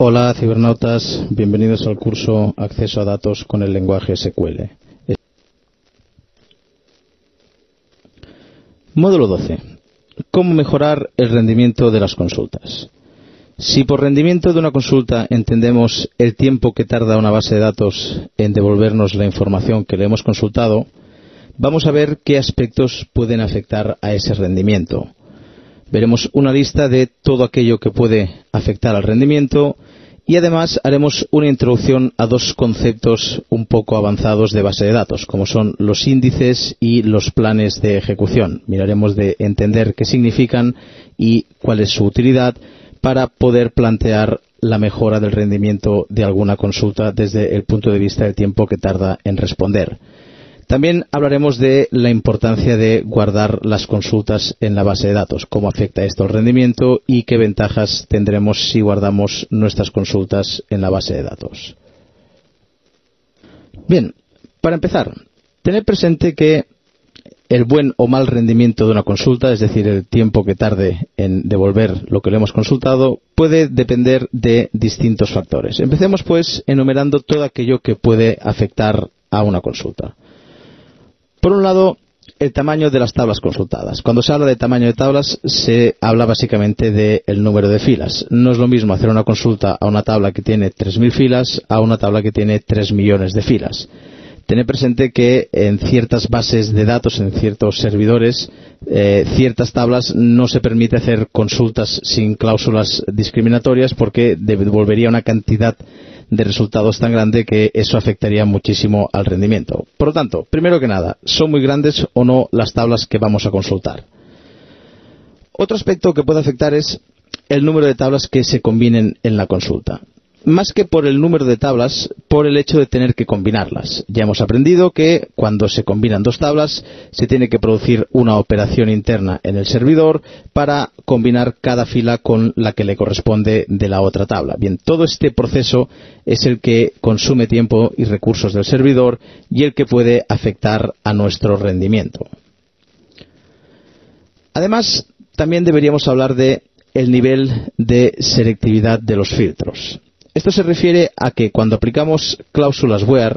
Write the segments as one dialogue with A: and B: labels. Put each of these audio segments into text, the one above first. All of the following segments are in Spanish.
A: Hola cibernautas, bienvenidos al curso Acceso a datos con el lenguaje SQL. Módulo 12. ¿Cómo mejorar el rendimiento de las consultas? Si por rendimiento de una consulta entendemos el tiempo que tarda una base de datos en devolvernos la información que le hemos consultado, vamos a ver qué aspectos pueden afectar a ese rendimiento. Veremos una lista de todo aquello que puede afectar al rendimiento y además haremos una introducción a dos conceptos un poco avanzados de base de datos, como son los índices y los planes de ejecución. Miraremos de entender qué significan y cuál es su utilidad para poder plantear la mejora del rendimiento de alguna consulta desde el punto de vista del tiempo que tarda en responder. También hablaremos de la importancia de guardar las consultas en la base de datos, cómo afecta esto al rendimiento y qué ventajas tendremos si guardamos nuestras consultas en la base de datos. Bien, para empezar, tener presente que el buen o mal rendimiento de una consulta, es decir, el tiempo que tarde en devolver lo que le hemos consultado, puede depender de distintos factores. Empecemos pues enumerando todo aquello que puede afectar a una consulta. Por un lado, el tamaño de las tablas consultadas. Cuando se habla de tamaño de tablas, se habla básicamente del número de filas. No es lo mismo hacer una consulta a una tabla que tiene 3.000 filas a una tabla que tiene 3 millones de filas. Tened presente que en ciertas bases de datos, en ciertos servidores, ciertas tablas no se permite hacer consultas sin cláusulas discriminatorias porque devolvería una cantidad de resultados tan grande que eso afectaría muchísimo al rendimiento. Por lo tanto, primero que nada, ¿son muy grandes o no las tablas que vamos a consultar? Otro aspecto que puede afectar es el número de tablas que se combinen en la consulta. Más que por el número de tablas, por el hecho de tener que combinarlas. Ya hemos aprendido que cuando se combinan dos tablas, se tiene que producir una operación interna en el servidor para combinar cada fila con la que le corresponde de la otra tabla. Bien, todo este proceso es el que consume tiempo y recursos del servidor y el que puede afectar a nuestro rendimiento. Además, también deberíamos hablar de el nivel de selectividad de los filtros. Esto se refiere a que cuando aplicamos cláusulas where,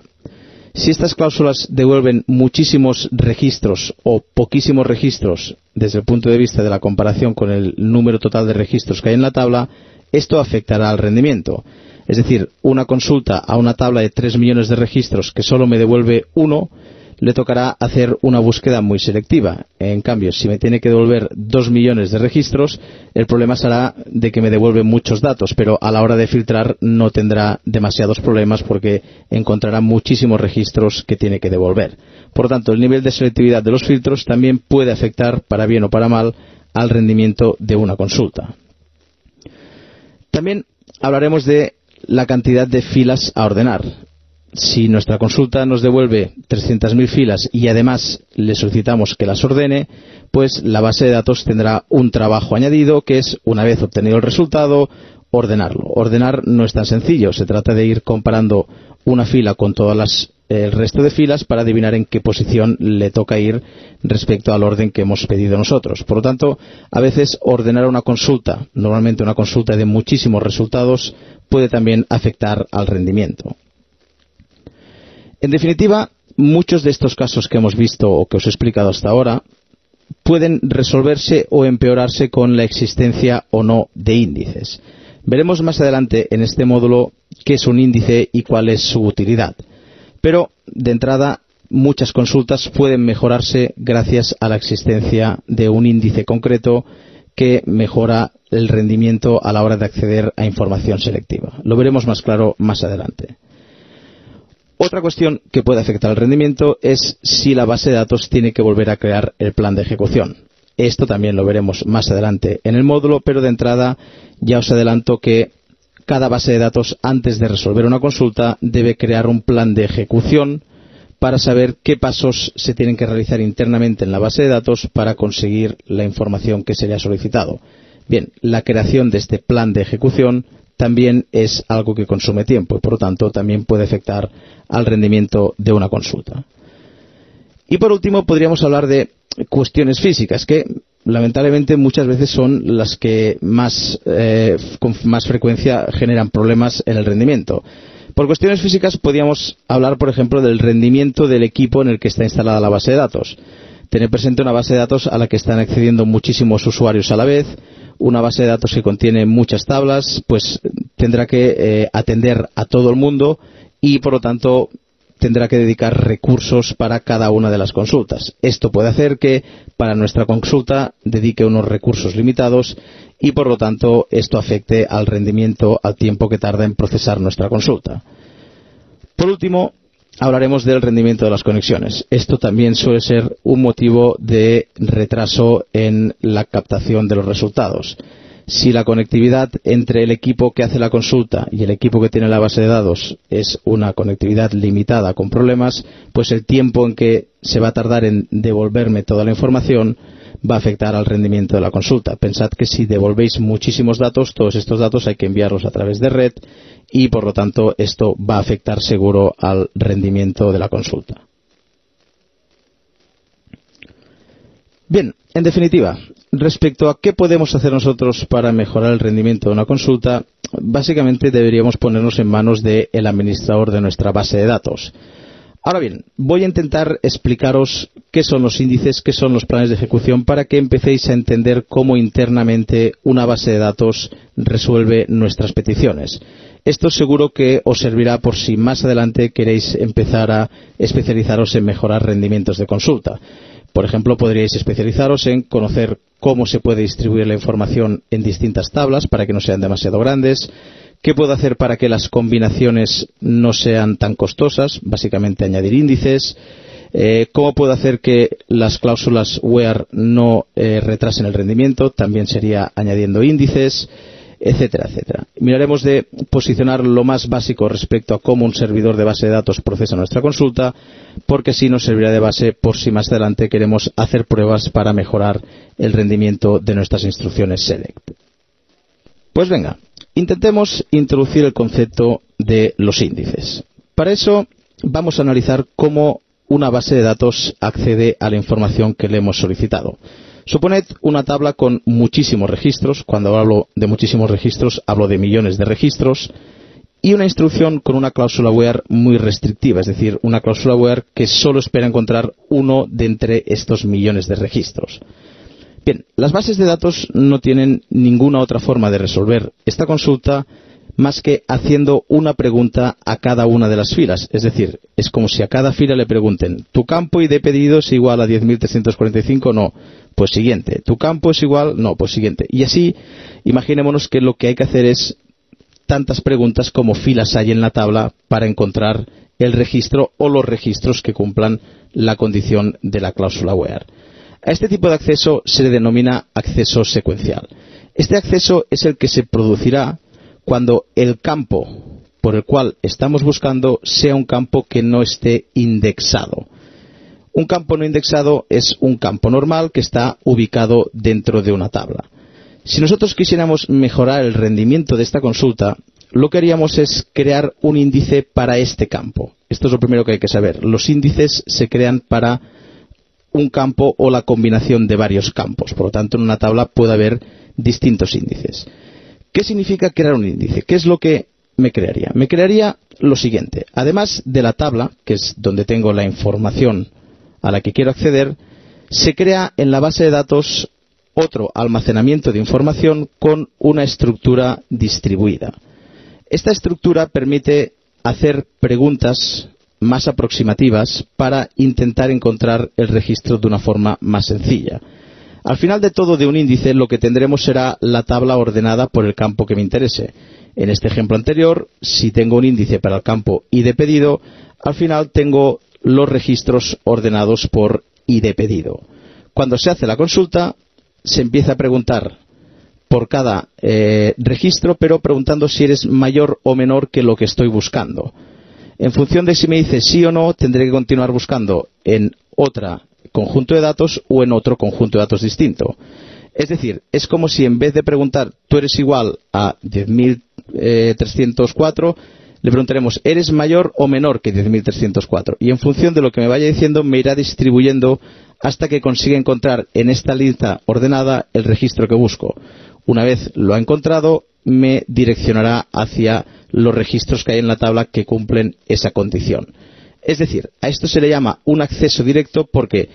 A: si estas cláusulas devuelven muchísimos registros o poquísimos registros desde el punto de vista de la comparación con el número total de registros que hay en la tabla, esto afectará al rendimiento. Es decir, una consulta a una tabla de 3 millones de registros que solo me devuelve uno, le tocará hacer una búsqueda muy selectiva. En cambio, si me tiene que devolver 2 millones de registros, el problema será de que me devuelve muchos datos, pero a la hora de filtrar no tendrá demasiados problemas porque encontrará muchísimos registros que tiene que devolver. Por lo tanto, el nivel de selectividad de los filtros también puede afectar, para bien o para mal, al rendimiento de una consulta. También hablaremos de la cantidad de filas a ordenar. Si nuestra consulta nos devuelve 300.000 filas y además le solicitamos que las ordene, pues la base de datos tendrá un trabajo añadido que es, una vez obtenido el resultado, ordenarlo. Ordenar no es tan sencillo, se trata de ir comparando una fila con todas el resto de filas para adivinar en qué posición le toca ir respecto al orden que hemos pedido nosotros. Por lo tanto, a veces ordenar una consulta, normalmente una consulta de muchísimos resultados, puede también afectar al rendimiento. En definitiva, muchos de estos casos que hemos visto o que os he explicado hasta ahora pueden resolverse o empeorarse con la existencia o no de índices. Veremos más adelante en este módulo qué es un índice y cuál es su utilidad. Pero, de entrada, muchas consultas pueden mejorarse gracias a la existencia de un índice concreto que mejora el rendimiento a la hora de acceder a información selectiva. Lo veremos más claro más adelante. Otra cuestión que puede afectar al rendimiento es si la base de datos tiene que volver a crear el plan de ejecución. Esto también lo veremos más adelante en el módulo, pero de entrada ya os adelanto que cada base de datos, antes de resolver una consulta, debe crear un plan de ejecución para saber qué pasos se tienen que realizar internamente en la base de datos para conseguir la información que se le ha solicitado. Bien, la creación de este plan de ejecución también es algo que consume tiempo y por lo tanto también puede afectar al rendimiento de una consulta. Y por último podríamos hablar de cuestiones físicas que lamentablemente muchas veces son las que con más frecuencia generan problemas en el rendimiento. Por cuestiones físicas podríamos hablar, por ejemplo, del rendimiento del equipo en el que está instalada la base de datos. Tener presente una base de datos a la que están accediendo muchísimos usuarios a la vez, una base de datos que contiene muchas tablas, pues tendrá que atender a todo el mundo y, por lo tanto, tendrá que dedicar recursos para cada una de las consultas. Esto puede hacer que para nuestra consulta dedique unos recursos limitados y, por lo tanto, esto afecte al rendimiento, al tiempo que tarda en procesar nuestra consulta. Por último, hablaremos del rendimiento de las conexiones. Esto también suele ser un motivo de retraso en la captación de los resultados. Si la conectividad entre el equipo que hace la consulta y el equipo que tiene la base de datos es una conectividad limitada con problemas, pues el tiempo en que se va a tardar en devolverme toda la información va a afectar al rendimiento de la consulta. Pensad que si devolvéis muchísimos datos, todos estos datos hay que enviarlos a través de red y, por lo tanto, esto va a afectar seguro al rendimiento de la consulta. Bien, en definitiva, respecto a qué podemos hacer nosotros para mejorar el rendimiento de una consulta, básicamente deberíamos ponernos en manos del administrador de nuestra base de datos. Ahora bien, voy a intentar explicaros qué son los índices, qué son los planes de ejecución, para que empecéis a entender cómo internamente una base de datos resuelve nuestras peticiones. Esto seguro que os servirá por si más adelante queréis empezar a especializaros en mejorar rendimientos de consulta. Por ejemplo, podríais especializaros en conocer cómo se puede distribuir la información en distintas tablas para que no sean demasiado grandes. ¿Qué puedo hacer para que las combinaciones no sean tan costosas? Básicamente añadir índices. ¿Cómo puedo hacer que las cláusulas where no retrasen el rendimiento? También sería añadiendo índices, etcétera, etcétera. Miraremos de posicionar lo más básico respecto a cómo un servidor de base de datos procesa nuestra consulta, porque así nos servirá de base por si más adelante queremos hacer pruebas para mejorar el rendimiento de nuestras instrucciones select. Pues venga, intentemos introducir el concepto de los índices. Para eso vamos a analizar cómo una base de datos accede a la información que le hemos solicitado. Suponed una tabla con muchísimos registros. Cuando hablo de muchísimos registros, hablo de millones de registros. Y una instrucción con una cláusula where muy restrictiva, es decir, una cláusula where que solo espera encontrar uno de entre estos millones de registros. Bien, las bases de datos no tienen ninguna otra forma de resolver esta consulta más que haciendo una pregunta a cada una de las filas. Es decir, es como si a cada fila le pregunten: ¿tu campo ID pedido es igual a 10.345? No. Pues siguiente. ¿Tu campo es igual? No. Pues siguiente. Y así, imaginémonos que lo que hay que hacer es tantas preguntas como filas hay en la tabla para encontrar el registro o los registros que cumplan la condición de la cláusula where. A este tipo de acceso se le denomina acceso secuencial. Este acceso es el que se producirá cuando el campo por el cual estamos buscando sea un campo que no esté indexado. Un campo no indexado es un campo normal que está ubicado dentro de una tabla. Si nosotros quisiéramos mejorar el rendimiento de esta consulta, lo que haríamos es crear un índice para este campo. Esto es lo primero que hay que saber. Los índices se crean para un campo o la combinación de varios campos. Por lo tanto, en una tabla puede haber distintos índices. ¿Qué significa crear un índice? ¿Qué es lo que me crearía? Me crearía lo siguiente. Además de la tabla, que es donde tengo la información a la que quiero acceder, se crea en la base de datos otro almacenamiento de información con una estructura distribuida. Esta estructura permite hacer preguntas más aproximativas para intentar encontrar el registro de una forma más sencilla. Al final de todo, de un índice, lo que tendremos será la tabla ordenada por el campo que me interese. En este ejemplo anterior, si tengo un índice para el campo ID pedido, al final tengo los registros ordenados por ID pedido. Cuando se hace la consulta, se empieza a preguntar por cada registro, pero preguntando si eres mayor o menor que lo que estoy buscando. En función de si me dice sí o no, tendré que continuar buscando en otro conjunto de datos o en otro conjunto de datos distinto. Es decir, es como si en vez de preguntar tú eres igual a 10.304, le preguntaremos, ¿eres mayor o menor que 10.304? Y en función de lo que me vaya diciendo, me irá distribuyendo hasta que consiga encontrar en esta lista ordenada el registro que busco. Una vez lo ha encontrado, me direccionará hacia los registros que hay en la tabla que cumplen esa condición. Es decir, a esto se le llama un acceso directo porque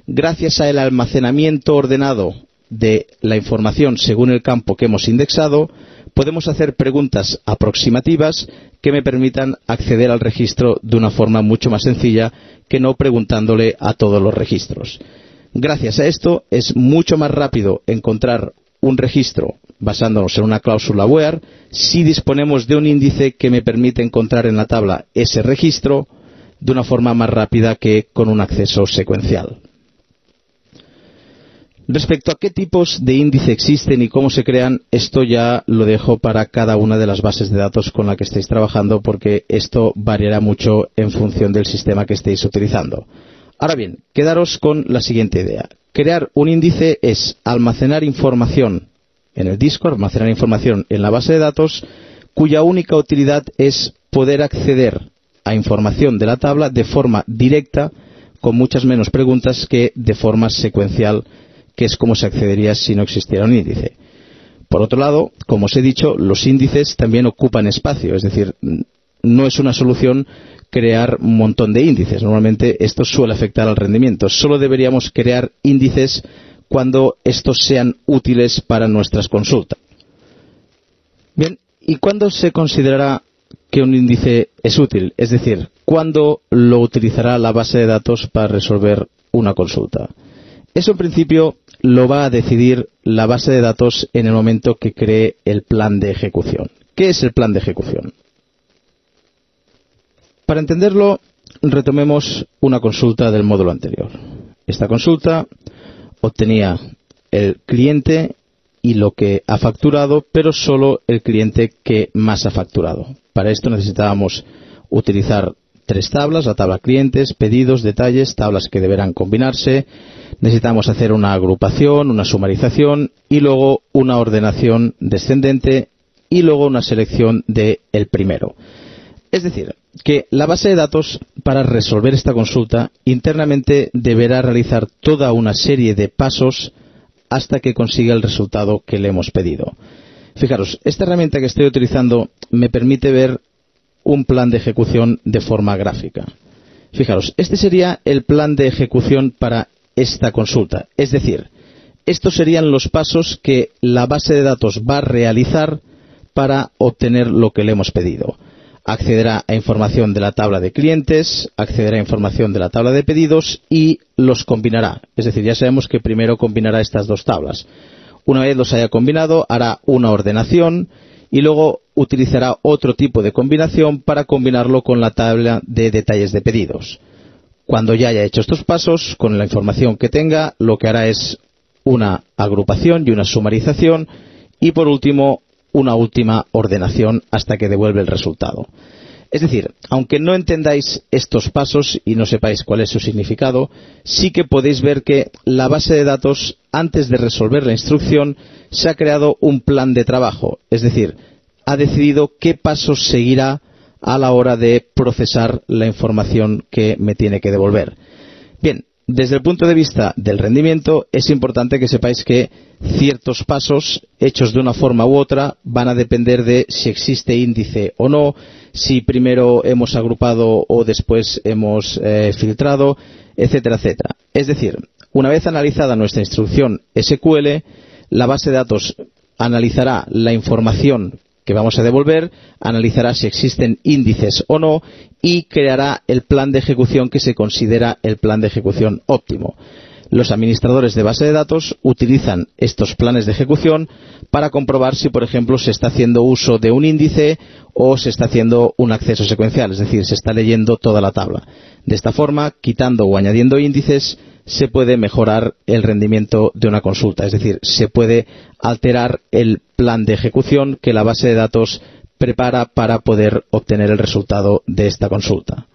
A: gracias al almacenamiento ordenado de la información según el campo que hemos indexado, podemos hacer preguntas aproximativas que me permitan acceder al registro de una forma mucho más sencilla que no preguntándole a todos los registros. Gracias a esto es mucho más rápido encontrar un registro basándonos en una cláusula where si disponemos de un índice que me permite encontrar en la tabla ese registro de una forma más rápida que con un acceso secuencial. Respecto a qué tipos de índice existen y cómo se crean, esto ya lo dejo para cada una de las bases de datos con la que estéis trabajando, porque esto variará mucho en función del sistema que estéis utilizando. Ahora bien, quedaros con la siguiente idea. Crear un índice es almacenar información en el disco, almacenar información en la base de datos, cuya única utilidad es poder acceder a información de la tabla de forma directa, con muchas menos preguntas que de forma secuencial, que es como se accedería si no existiera un índice. Por otro lado, como os he dicho, los índices también ocupan espacio, es decir, no es una solución crear un montón de índices. Normalmente esto suele afectar al rendimiento. Solo deberíamos crear índices cuando estos sean útiles para nuestras consultas. Bien, ¿y cuándo se considerará que un índice es útil? Es decir, ¿cuándo lo utilizará la base de datos para resolver una consulta? Eso en principio lo va a decidir la base de datos en el momento que cree el plan de ejecución. ¿Qué es el plan de ejecución? Para entenderlo, retomemos una consulta del módulo anterior. Esta consulta obtenía el cliente y lo que ha facturado, pero solo el cliente que más ha facturado. Para esto necesitábamos utilizar tres tablas: la tabla clientes, pedidos, detalles, tablas que deberán combinarse. Necesitamos hacer una agrupación, una sumarización y luego una ordenación descendente y luego una selección del primero. Es decir, que la base de datos, para resolver esta consulta, internamente deberá realizar toda una serie de pasos hasta que consiga el resultado que le hemos pedido. Fijaros, esta herramienta que estoy utilizando me permite ver un plan de ejecución de forma gráfica. Fijaros, este sería el plan de ejecución para esta consulta. Es decir, estos serían los pasos que la base de datos va a realizar para obtener lo que le hemos pedido. Accederá a información de la tabla de clientes, accederá a información de la tabla de pedidos y los combinará. Es decir, ya sabemos que primero combinará estas dos tablas. Una vez los haya combinado, hará una ordenación y luego utilizará otro tipo de combinación para combinarlo con la tabla de detalles de pedidos. Cuando ya haya hecho estos pasos, con la información que tenga, lo que hará es una agrupación y una sumarización y, por último, una última ordenación hasta que devuelve el resultado. Es decir, aunque no entendáis estos pasos y no sepáis cuál es su significado, sí que podéis ver que la base de datos, antes de resolver la instrucción, se ha creado un plan de trabajo. Es decir, ha decidido qué pasos seguirá a la hora de procesar la información que me tiene que devolver. Bien, desde el punto de vista del rendimiento, es importante que sepáis que ciertos pasos, hechos de una forma u otra, van a depender de si existe índice o no, si primero hemos agrupado o después hemos filtrado, etcétera, etcétera. Es decir, una vez analizada nuestra instrucción SQL, la base de datos analizará la información que vamos a devolver, analizará si existen índices o no y creará el plan de ejecución que se considera el plan de ejecución óptimo. Los administradores de base de datos utilizan estos planes de ejecución para comprobar si, por ejemplo, se está haciendo uso de un índice o se está haciendo un acceso secuencial, es decir, se está leyendo toda la tabla. De esta forma, quitando o añadiendo índices, se puede mejorar el rendimiento de una consulta, es decir, se puede alterar el plan de ejecución que la base de datos prepara para poder obtener el resultado de esta consulta.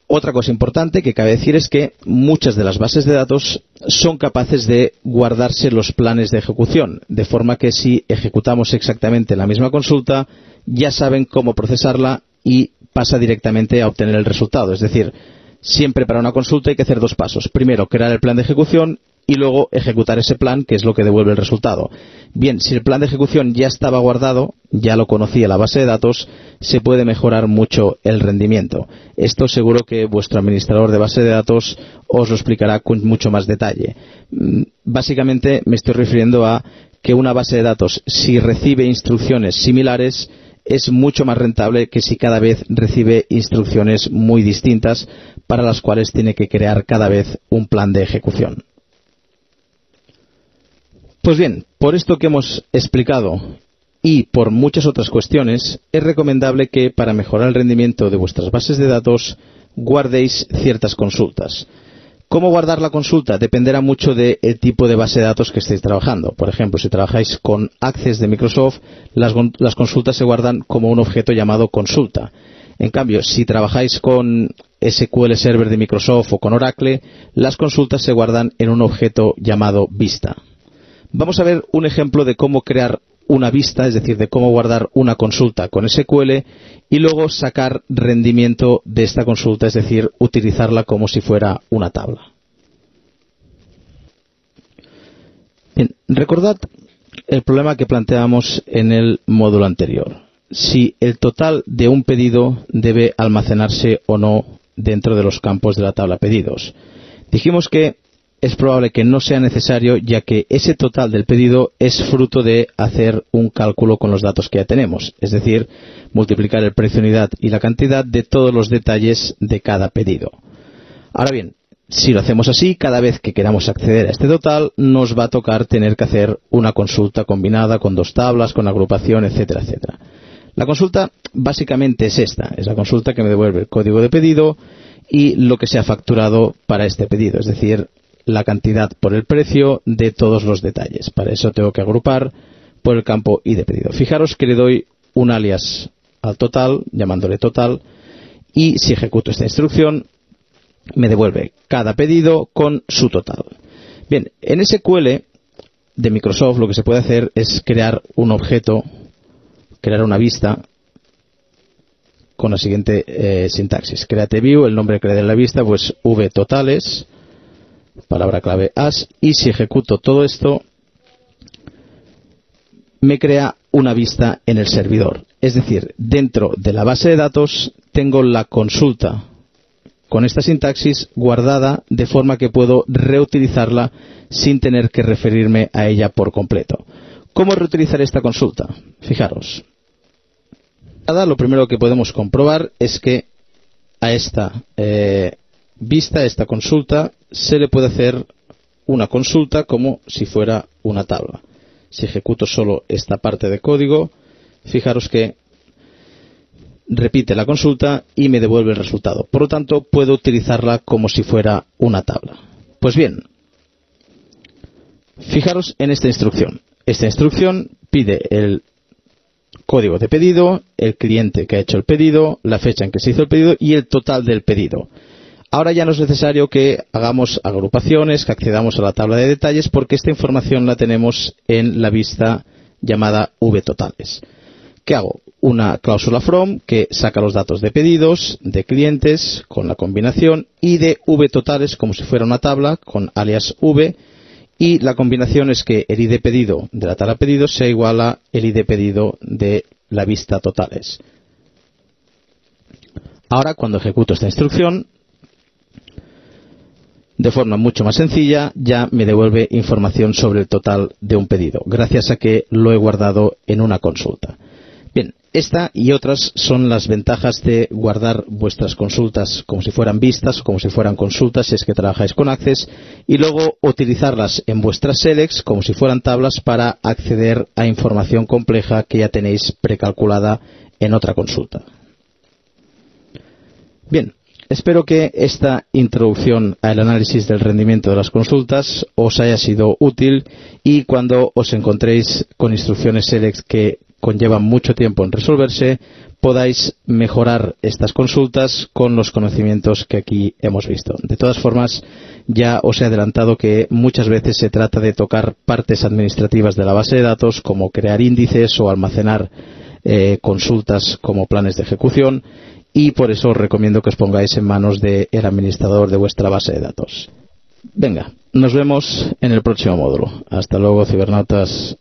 A: Otra cosa importante que cabe decir es que muchas de las bases de datos son capaces de guardarse los planes de ejecución, de forma que si ejecutamos exactamente la misma consulta, ya saben cómo procesarla y pasa directamente a obtener el resultado. Es decir, siempre para una consulta hay que hacer dos pasos. Primero, crear el plan de ejecución y luego ejecutar ese plan, que es lo que devuelve el resultado. Bien, si el plan de ejecución ya estaba guardado, ya lo conocía la base de datos, se puede mejorar mucho el rendimiento. Esto seguro que vuestro administrador de base de datos os lo explicará con mucho más detalle. Básicamente me estoy refiriendo a que una base de datos, si recibe instrucciones similares, es mucho más rentable que si cada vez recibe instrucciones muy distintas, para las cuales tiene que crear cada vez un plan de ejecución. Pues bien, por esto que hemos explicado y por muchas otras cuestiones, es recomendable que para mejorar el rendimiento de vuestras bases de datos guardéis ciertas consultas. ¿Cómo guardar la consulta? Dependerá mucho del tipo de base de datos que estéis trabajando. Por ejemplo, si trabajáis con Access de Microsoft, las consultas se guardan como un objeto llamado consulta. En cambio, si trabajáis con SQL Server de Microsoft o con Oracle, las consultas se guardan en un objeto llamado vista. Vamos a ver un ejemplo de cómo crear una vista, es decir, de cómo guardar una consulta con SQL y luego sacar rendimiento de esta consulta, es decir, utilizarla como si fuera una tabla. Bien, recordad el problema que planteamos en el módulo anterior. Si el total de un pedido debe almacenarse o no dentro de los campos de la tabla pedidos. Dijimos que es probable que no sea necesario, ya que ese total del pedido es fruto de hacer un cálculo con los datos que ya tenemos, es decir, multiplicar el precio unidad y la cantidad de todos los detalles de cada pedido. Ahora bien, si lo hacemos así, cada vez que queramos acceder a este total, nos va a tocar tener que hacer una consulta combinada con dos tablas, con agrupación, etcétera, etcétera. La consulta básicamente es esta, es la consulta que me devuelve el código de pedido y lo que se ha facturado para este pedido, es decir, la cantidad por el precio de todos los detalles. Para eso tengo que agrupar por el campo ID de pedido. Fijaros que le doy un alias al total, llamándole total, y si ejecuto esta instrucción, me devuelve cada pedido con su total. Bien, en SQL de Microsoft lo que se puede hacer es crear un objeto, crear una vista con la siguiente sintaxis. Create view, el nombre que le dé la vista, pues vtotales, palabra clave as, y si ejecuto todo esto me crea una vista en el servidor. Es decir, dentro de la base de datos tengo la consulta con esta sintaxis guardada de forma que puedo reutilizarla sin tener que referirme a ella por completo. ¿Cómo reutilizar esta consulta? Fijaros. Lo primero que podemos comprobar es que a esta vista, a esta consulta, se le puede hacer una consulta como si fuera una tabla. Si ejecuto solo esta parte de código, fijaros que repite la consulta y me devuelve el resultado. Por lo tanto, puedo utilizarla como si fuera una tabla. Pues bien, fijaros en esta instrucción. Esta instrucción pide el código de pedido, el cliente que ha hecho el pedido, la fecha en que se hizo el pedido y el total del pedido. Ahora ya no es necesario que hagamos agrupaciones, que accedamos a la tabla de detalles, porque esta información la tenemos en la vista llamada vtotales. ¿Qué hago? Una cláusula from que saca los datos de pedidos, de clientes, con la combinación, y de vtotales como si fuera una tabla, con alias v, y la combinación es que el id pedido de la tabla pedidos sea igual a el id pedido de la vista totales. Ahora, cuando ejecuto esta instrucción, de forma mucho más sencilla, ya me devuelve información sobre el total de un pedido, gracias a que lo he guardado en una consulta. Bien, esta y otras son las ventajas de guardar vuestras consultas como si fueran vistas o como si fueran consultas si es que trabajáis con Access, y luego utilizarlas en vuestras selects como si fueran tablas para acceder a información compleja que ya tenéis precalculada en otra consulta. Bien. Espero que esta introducción al análisis del rendimiento de las consultas os haya sido útil y cuando os encontréis con instrucciones select que conllevan mucho tiempo en resolverse, podáis mejorar estas consultas con los conocimientos que aquí hemos visto. De todas formas, ya os he adelantado que muchas veces se trata de tocar partes administrativas de la base de datos, como crear índices o almacenar consultas como planes de ejecución, y por eso os recomiendo que os pongáis en manos del administrador de vuestra base de datos. Venga, nos vemos en el próximo módulo. Hasta luego, cibernautas.